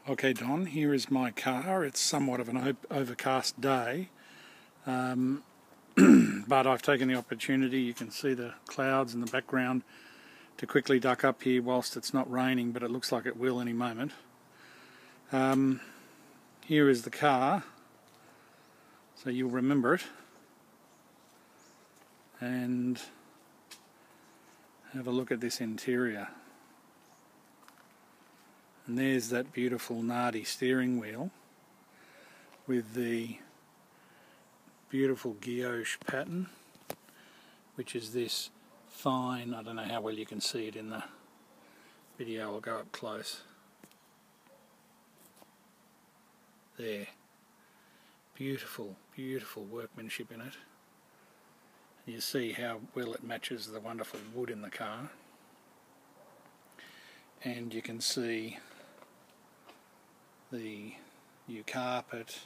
Okay, Don, here is my car. It's somewhat of an overcast day, but I've taken the opportunity, you can see the clouds in the background, to quickly duck up here whilst it's not raining, but it looks like it will any moment. Here is the car, so you'll remember it, and have a look at this interior. And there's that beautiful Nardi steering wheel with the beautiful guilloche pattern, which is this fine, I don't know how well you can see it in the video, I'll go up close. There. Beautiful, beautiful workmanship in it. And you see how well it matches the wonderful wood in the car. And you can see the new carpet,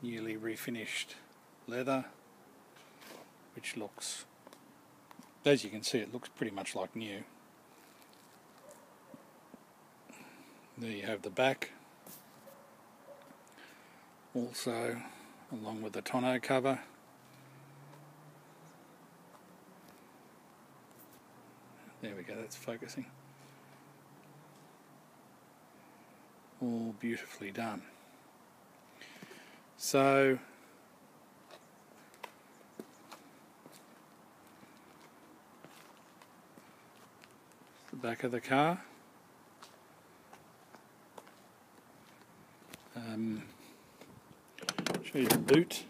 newly refinished leather, which looks, as you can see, it looks pretty much like new. There you have the back, also along with the tonneau cover. There we go, that's focusing. All beautifully done. So the back of the car. Show you the boot.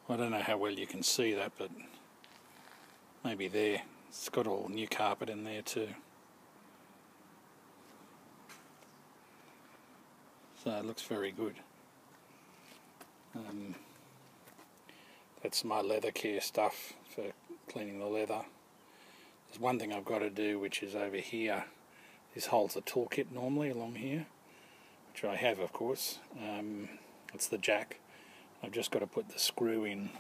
I don't know how well you can see that, but maybe there. It's got all new carpet in there too. So it looks very good. That's my leather care stuff for cleaning the leather. There's one thing I've got to do, which is over here. This holds a toolkit normally along here, which I have, of course. It's the jack. I've just got to put the screw in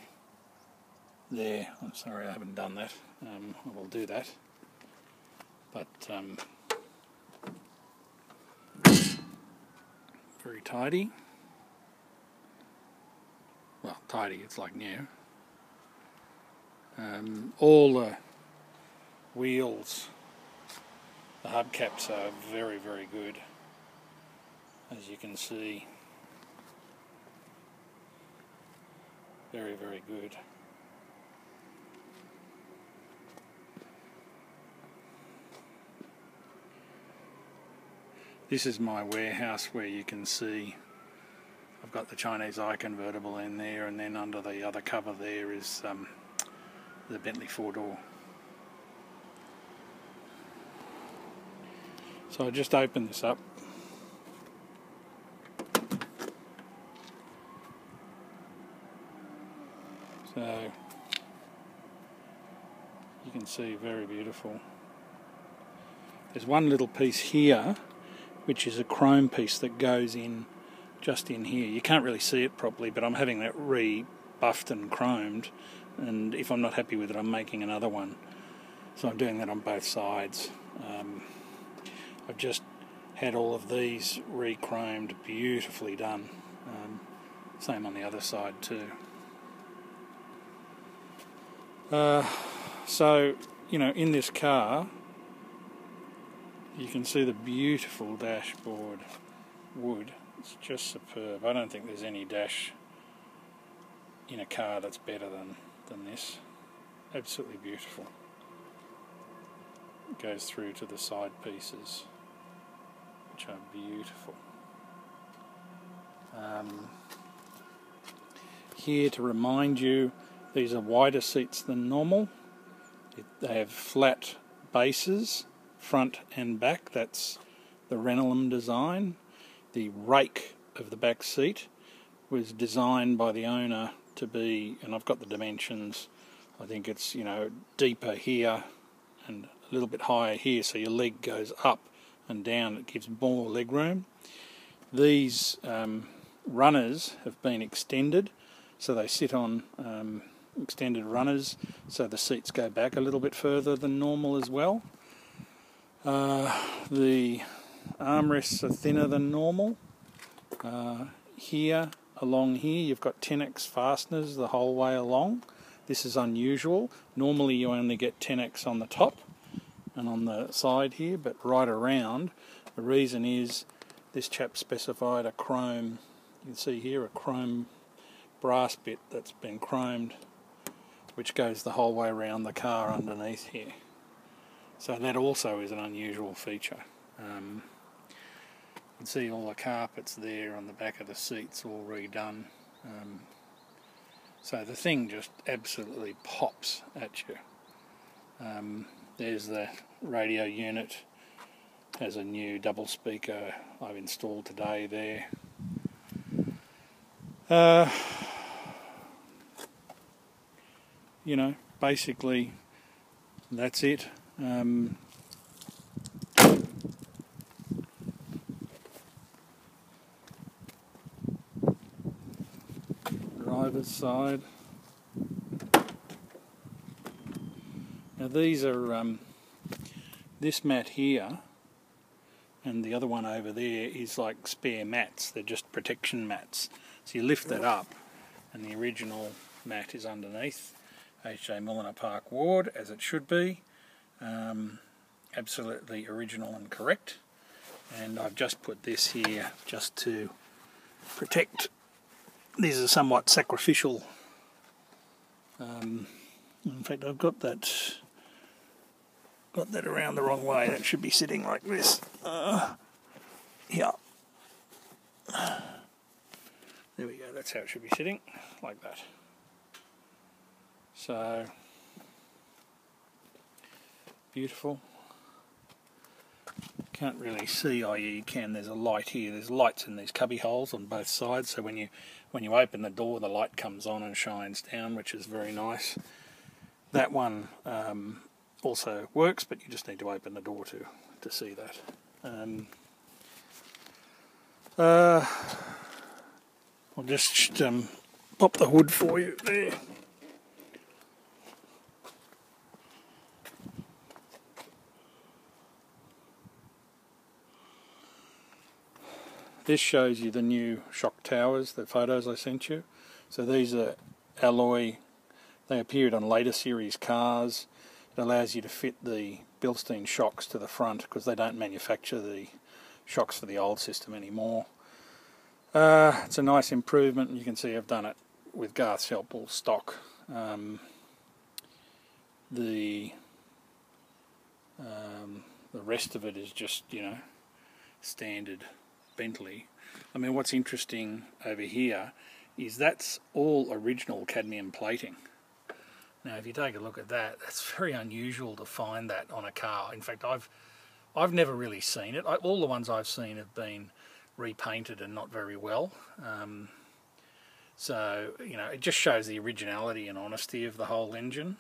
there. I'm sorry I haven't done that. I will do that. But very tidy. Well, tidy, it's like new. All the wheels, the hubcaps are very, very good, as you can see. Very, very good. This is my warehouse where you can see I've got the Chinese eye convertible in there, and then under the other cover there is the Bentley 4-door. So I just open this up. So you can see, very beautiful. There's one little piece here which is a chrome piece that goes in just in here. You can't really see it properly, but I'm having that rebuffed and chromed, and if I'm not happy with it, I'm making another one. So I'm doing that on both sides. I've just had all of these re-chromed, beautifully done. Same on the other side too. So, you know, in this car, you can see the beautiful dashboard wood. It's just superb. I don't think there's any dash in a car that's better than this. Absolutely beautiful. It goes through to the side pieces, which are beautiful. Here to remind you, these are wider seats than normal. They have flat bases, front and back. That's the Renelum design. The rake of the back seat was designed by the owner to be, and I've got the dimensions, I think it's, you know, deeper here and a little bit higher here, so your leg goes up and down. It gives more leg room. These runners have been extended, so they sit on extended runners, so the seats go back a little bit further than normal as well. The armrests are thinner than normal. Here, along here, you've got 10x fasteners the whole way along. This is unusual. Normally you only get 10x on the top and on the side here, but right around. The reason is this chap specified a chrome, you can see here, a chrome brass bit that's been chromed, which goes the whole way around the car underneath here. So that also is an unusual feature. You can see all the carpets there on the back of the seats all redone. So the thing just absolutely pops at you. There's the radio unit, has a new double speaker I've installed today there. You know, basically that's it. Driver's side. Now these are this mat here and the other one over there is like spare mats. They're just protection mats. So you lift that up and the original mat is underneath. H.J. Milliner Park Ward, as it should be. Absolutely original and correct. And I've just put this here just to protect. These are somewhat sacrificial. In fact, I've got that around the wrong way. That should be sitting like this. Yeah. There we go. That's how it should be sitting, like that. So beautiful. Can't really see. Oh yeah, you can. There's a light here. There's lights in these cubby holes on both sides. So when you open the door, the light comes on and shines down, which is very nice. That one also works, but you just need to open the door to see that. I'll just pop the hood for you there. This shows you the new shock towers, the photos I sent you. So these are alloy. They appeared on later series cars. It allows you to fit the Bilstein shocks to the front because they don't manufacture the shocks for the old system anymore. It's a nice improvement, and you can see I've done it with Garth's help, all stock. The rest of it is just, you know, standard Bentley. I mean, what's interesting over here is that's all original cadmium plating. Now, if you take a look at that, that's very unusual to find that on a car. In fact, I've never really seen it. All the ones I've seen have been repainted and not very well. So, you know, it just shows the originality and honesty of the whole engine.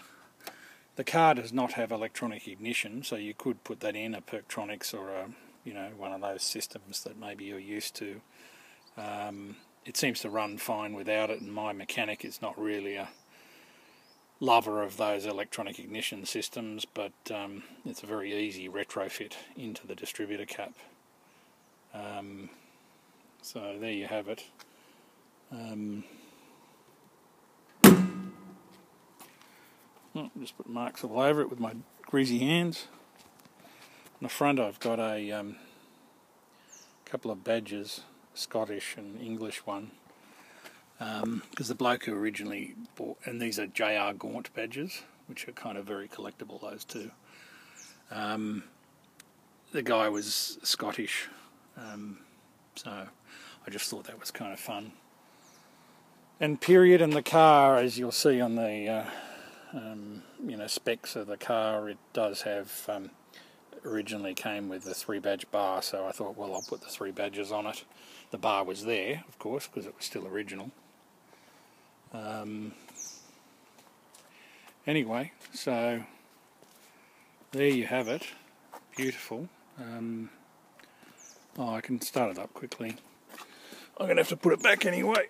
The car does not have electronic ignition, so you could put that in a Perktronics or a, you know, one of those systems that maybe you're used to. It seems to run fine without it, and my mechanic is not really a lover of those electronic ignition systems, but it's a very easy retrofit into the distributor cap. So there you have it. Just put marks all over it with my greasy hands. On the front I've got a couple of badges, Scottish and English one, because the bloke who originally bought, and these are J.R. Gaunt badges, which are kind of very collectible, those two. The guy was Scottish, so I just thought that was kind of fun. And period, in the car, as you'll see on the you know, specs of the car, it does have, originally came with the 3-badge bar, so I thought, well, I'll put the 3 badges on it. The bar was there, of course, because it was still original. Anyway, so there you have it. Beautiful. I can start it up quickly. I'm going to have to put it back anyway.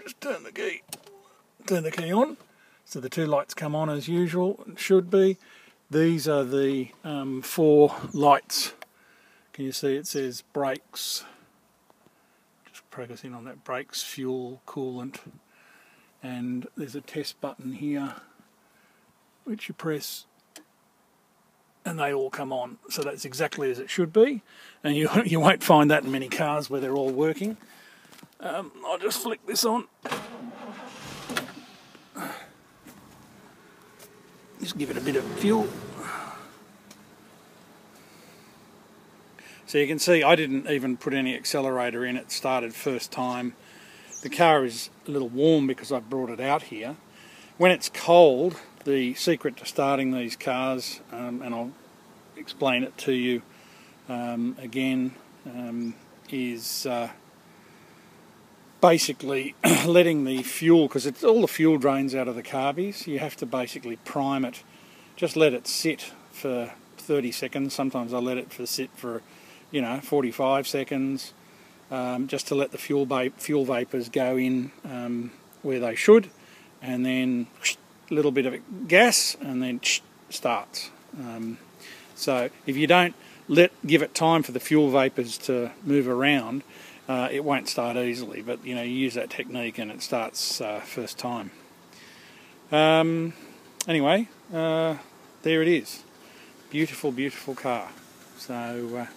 Just turn the key. turn the key on, so the two lights come on as usual, should be. These are the 4 lights. Can you see it says brakes? Just focusing on that, brakes, fuel, coolant. And there's a test button here, which you press and they all come on. So that's exactly as it should be. And you won't find that in many cars where they're all working. I'll just flick this on. Just give it a bit of fuel. So you can see I didn't even put any accelerator in. It started first time. The car is a little warm because I brought it out here. When it's cold, the secret to starting these cars, and I'll explain it to you again, is basically letting the fuel, because it's all the fuel drains out of the carbies. You have to basically prime it. Just let it sit for 30 seconds. Sometimes I let it sit for 45 seconds, just to let the fuel vapours go in where they should, and then a little bit of gas, and then starts. So if you don't give it time for the fuel vapours to move around, it won't start easily. But you use that technique and it starts first time. Anyway, there it is. Beautiful, beautiful car. So